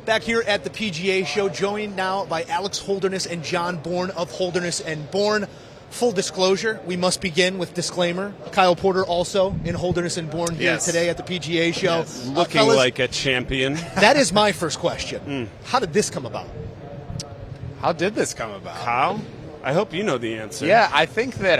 Back here at the PGA show, joined now by Alex Holderness and John Bourne of Holderness and Bourne. Full disclosure, we must begin with disclaimer. Kyle Porter also in Holderness and Bourne here today at the PGA show. Yes. Looking fellas, like a champion. That is my first question. How did this come about? How did this come about? Kyle? I hope you know the answer. Yeah, I think that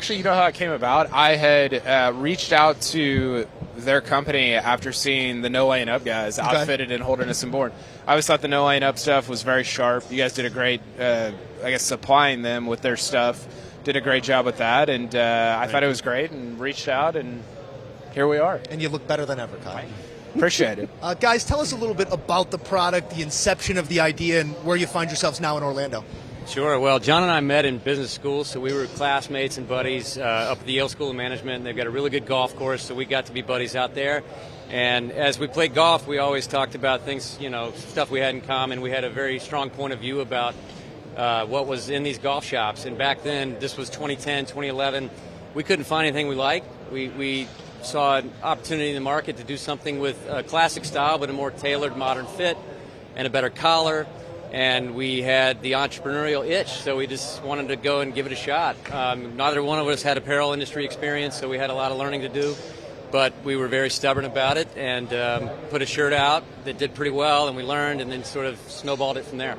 you know how it came about? I had reached out to their company after seeing the No Laying Up guys outfitted in Holderness and Bourne. I always thought the No Laying Up stuff was very sharp. You guys did a great, supplying them with their stuff. Did a great job with that, and I thought it was great and reached out, and here we are. And you look better than ever, Kyle. Appreciate it. Guys, tell us a little bit about the product, the inception of the idea, and where you find yourselves now in Orlando. Sure. Well, John and I met in business school, so we were classmates and buddies up at the Yale School of Management, and they've got a really good golf course, so we got to be buddies out there. And as we played golf, we always talked about things, stuff we had in common. We had a very strong point of view about what was in these golf shops. And back then, this was 2010, 2011, we couldn't find anything we liked. We saw an opportunity in the market to do something with a classic style, but a more tailored modern fit and a better collar. And we had the entrepreneurial itch, so we just wanted to go and give it a shot. Neither one of us had apparel industry experience, so we had a lot of learning to do. But we were very stubborn about it and put a shirt out that did pretty well, and we learned and then sort of snowballed it from there.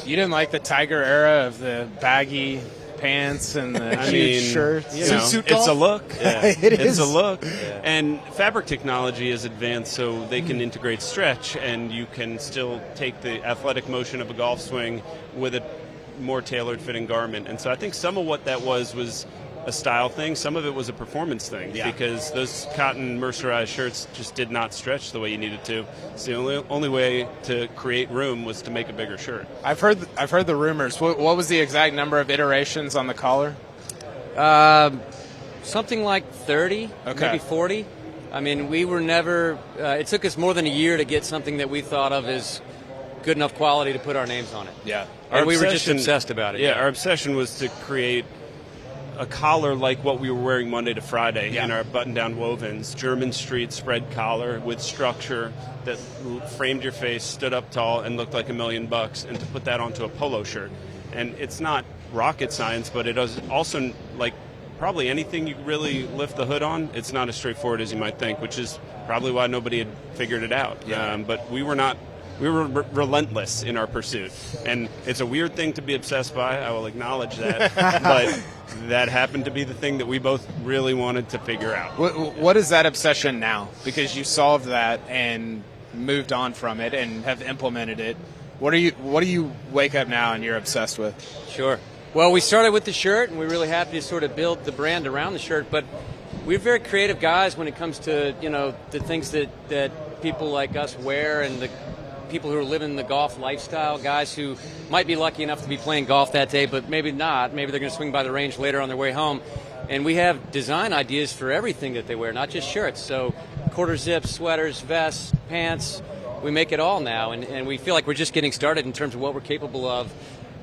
You didn't like the Tiger era of the baggy pants and the huge shirts? It's a look. Yeah. It's a look. Yeah. And fabric technology is advanced, so they can integrate stretch, and you can still take the athletic motion of a golf swing with a more tailored fitting garment. And so I think some of what that was a style thing. Some of it was a performance thing because those cotton mercerized shirts just did not stretch the way you needed to. So the only way to create room was to make a bigger shirt. I've heard the rumors. What was the exact number of iterations on the collar? Something like 30, maybe 40. I mean, we were never. It took us more than a year to get something that we thought of as good enough quality to put our names on it. Yeah, and we were just obsessed about it. Yeah, our obsession was to create a collar like what we were wearing Monday to Friday in our button-down wovens, German street spread collar with structure that framed your face, stood up tall, and looked like $1 million, and to put that onto a polo shirt. And it's not rocket science, but it is also, like probably anything you really lift the hood on, it's not as straightforward as you might think, which is probably why nobody had figured it out. Yeah. But we were not. We were relentless in our pursuit. And it's a weird thing to be obsessed by, I will acknowledge that, but that happened to be the thing that we both really wanted to figure out. What is that obsession now? Because you solved that and moved on from it and have implemented it. What do you wake up now and you're obsessed with? Sure. Well, we started with the shirt, and we're really happy to sort of build the brand around the shirt, but we're very creative guys when it comes to, the things that people like us wear, and the people who are living the golf lifestyle, guys who might be lucky enough to be playing golf that day, but maybe not. Maybe they're going to swing by the range later on their way home. And we have design ideas for everything that they wear, not just shirts. So quarter zips, sweaters, vests, pants, we make it all now. And we feel like we're just getting started in terms of what we're capable of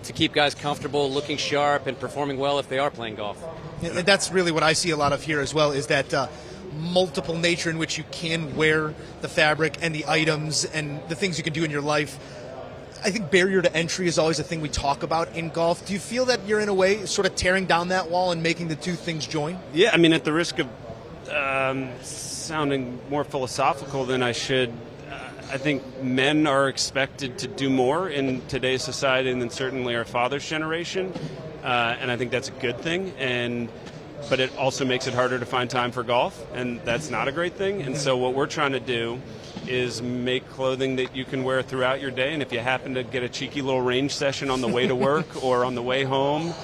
to keep guys comfortable, looking sharp, and performing well if they are playing golf. And that's really what I see a lot of here as well, is that multiple nature in which you can wear the fabric and the items and the things you can do in your life. I think barrier to entry is always a thing we talk about in golf. Do you feel that you're in a way sort of tearing down that wall and making the two things join? Yeah, I mean, at the risk of sounding more philosophical than I should, I think men are expected to do more in today's society than certainly our father's generation, and I think that's a good thing. But it also makes it harder to find time for golf, and that's not a great thing. And so what we're trying to do is make clothing that you can wear throughout your day, and if you happen to get a cheeky little range session on the way to work or on the way home,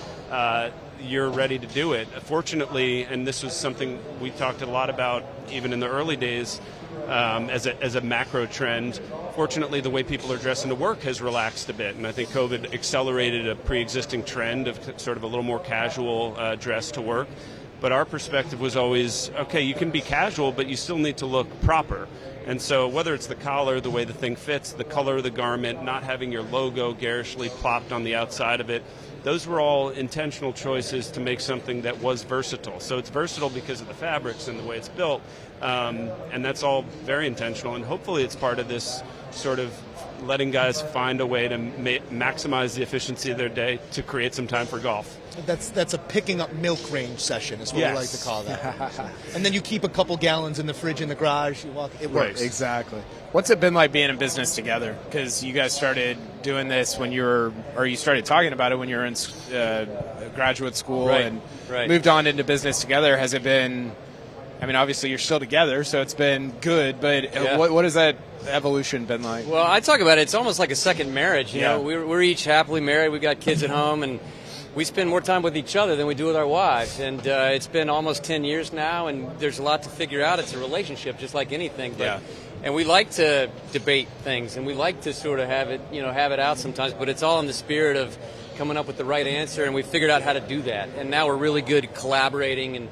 you're ready to do it. Fortunately, and this was something we talked a lot about even in the early days as a macro trend, fortunately the way people are dressing to work has relaxed a bit, and I think COVID accelerated a pre-existing trend of sort of a little more casual dress to work. But our perspective was always, okay, you can be casual, but you still need to look proper. And so whether it's the collar, the way the thing fits, the color of the garment, not having your logo garishly plopped on the outside of it, those were all intentional choices to make something that was versatile. So it's versatile because of the fabrics and the way it's built, and that's all very intentional. And hopefully it's part of this sort of letting guys find a way to maximize the efficiency of their day to create some time for golf. That's a picking up milk range session is what we like to call that. And then you keep a couple gallons in the fridge in the garage. You walk. It works. Right, exactly. What's it been like being in business together? Because you guys started doing this when you started talking about it when you were in graduate school and moved on into business together. Has it been? I mean, obviously you're still together, so it's been good. But what has that evolution been like? Well, I talk about it. It's almost like a second marriage. You know, we're each happily married. We've got kids at home, and we spend more time with each other than we do with our wives. And it's been almost 10 years now, and there's a lot to figure out. It's a relationship, just like anything. But, and we like to debate things, and we like to sort of have it out sometimes. But it's all in the spirit of coming up with the right answer, and we figured out how to do that. And now we're really good at collaborating, and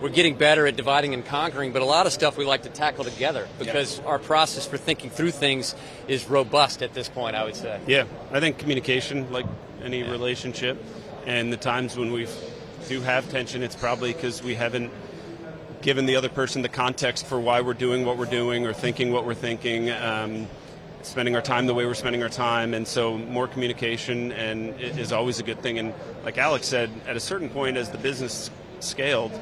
we're getting better at dividing and conquering, but a lot of stuff we like to tackle together because our process for thinking through things is robust at this point, I would say. Yeah, I think communication, like any relationship, and the times when we do have tension, it's probably because we haven't given the other person the context for why we're doing what we're doing or thinking what we're thinking, spending our time the way we're spending our time, and so more communication and it is always a good thing. And like Alex said, at a certain point as the business scaled,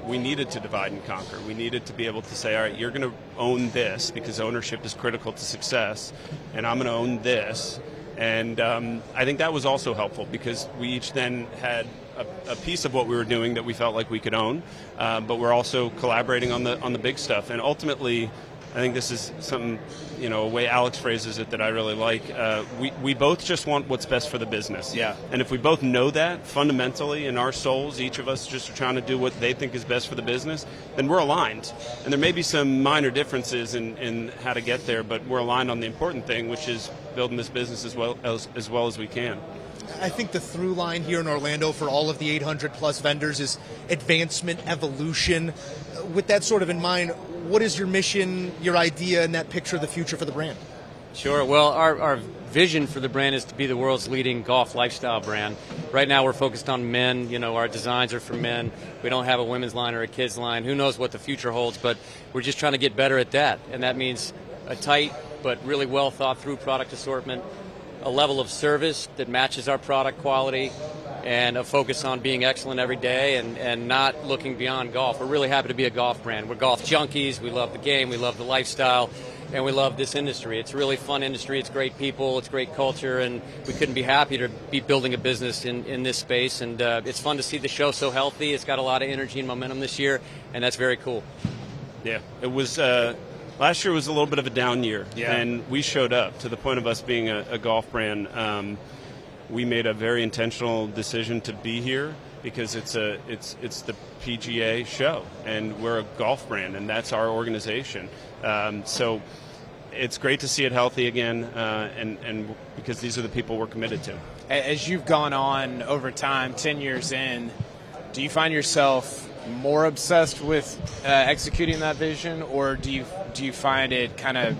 we needed to divide and conquer. We needed to be able to say, all right, you're going to own this because ownership is critical to success, and I'm going to own this. And I think that was also helpful because we each then had a piece of what we were doing that we felt like we could own, but we're also collaborating on the big stuff. And ultimately, I think this is something, a way Alex phrases it that I really like. We both just want what's best for the business. Yeah. And if we both know that fundamentally in our souls, each of us just are trying to do what they think is best for the business, then we're aligned. And there may be some minor differences in how to get there, but we're aligned on the important thing, which is building this business as well as we can. I think the through line here in Orlando for all of the 800 plus vendors is advancement, evolution. With that sort of in mind, what is your mission, your idea, and that picture of the future for the brand? Sure. Well, our vision for the brand is to be the world's leading golf lifestyle brand. Right now we're focused on men. Our designs are for men. We don't have a women's line or a kids line. Who knows what the future holds, but we're just trying to get better at that. And that means a tight but really well thought through product assortment, a level of service that matches our product quality, and a focus on being excellent every day and not looking beyond golf. We're really happy to be a golf brand. We're golf junkies. We love the game. We love the lifestyle. And we love this industry. It's a really fun industry. It's great people. It's great culture. And we couldn't be happier to be building a business in this space. And it's fun to see the show so healthy. It's got a lot of energy and momentum this year. And that's very cool. Yeah, it was... Last year was a little bit of a down year, and we showed up to the point of us being a golf brand. We made a very intentional decision to be here because it's the PGA show, and we're a golf brand, and that's our organization. So it's great to see it healthy again, and because these are the people we're committed to. As you've gone on over time, 10 years in, do you find yourself more obsessed with executing that vision, or do you find it kind of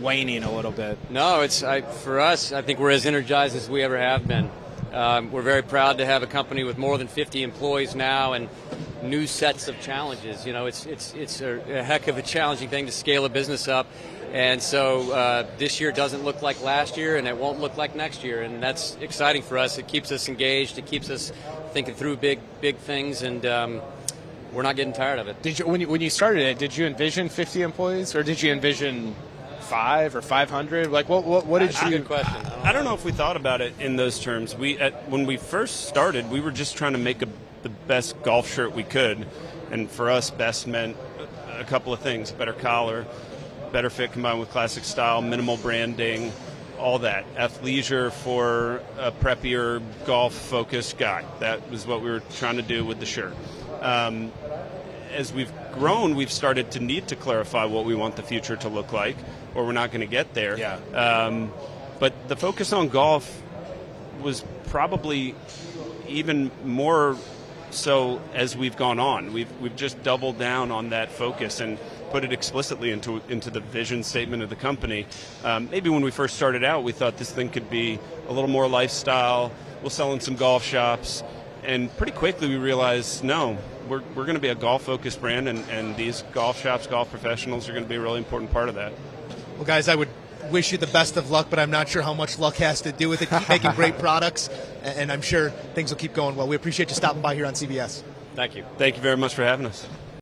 waning a little bit? No, for us, I think we're as energized as we ever have been. We're very proud to have a company with more than 50 employees now and new sets of challenges. It's a heck of a challenging thing to scale a business up. And so this year doesn't look like last year, and it won't look like next year. And that's exciting for us. It keeps us engaged. It keeps us thinking through big things, and we're not getting tired of it. Did you, when you started it, did you envision 50 employees, or did you envision 5 or 500? Like, what did you? Good question. I don't know if we thought about it in those terms. When we first started, we were just trying to make the best golf shirt we could, and for us, best meant a couple of things: better collar, better fit combined with classic style, minimal branding, all that. Athleisure for a preppier, golf-focused guy. That was what we were trying to do with the shirt. As we've grown, we've started to need to clarify what we want the future to look like, or we're not going to get there. Yeah. But the focus on golf was probably even more so as we've gone on. We've just doubled down on that focus and put it explicitly into the vision statement of the company. Maybe when we first started out, we thought this thing could be a little more lifestyle. We'll sell in some golf shops. And pretty quickly we realized, no, we're going to be a golf-focused brand, and these golf shops, golf professionals are going to be a really important part of that. Well, guys, I would wish you the best of luck, but I'm not sure how much luck has to do with it. Keep making great products, and I'm sure things will keep going well. We appreciate you stopping by here on CBS. Thank you. Thank you very much for having us.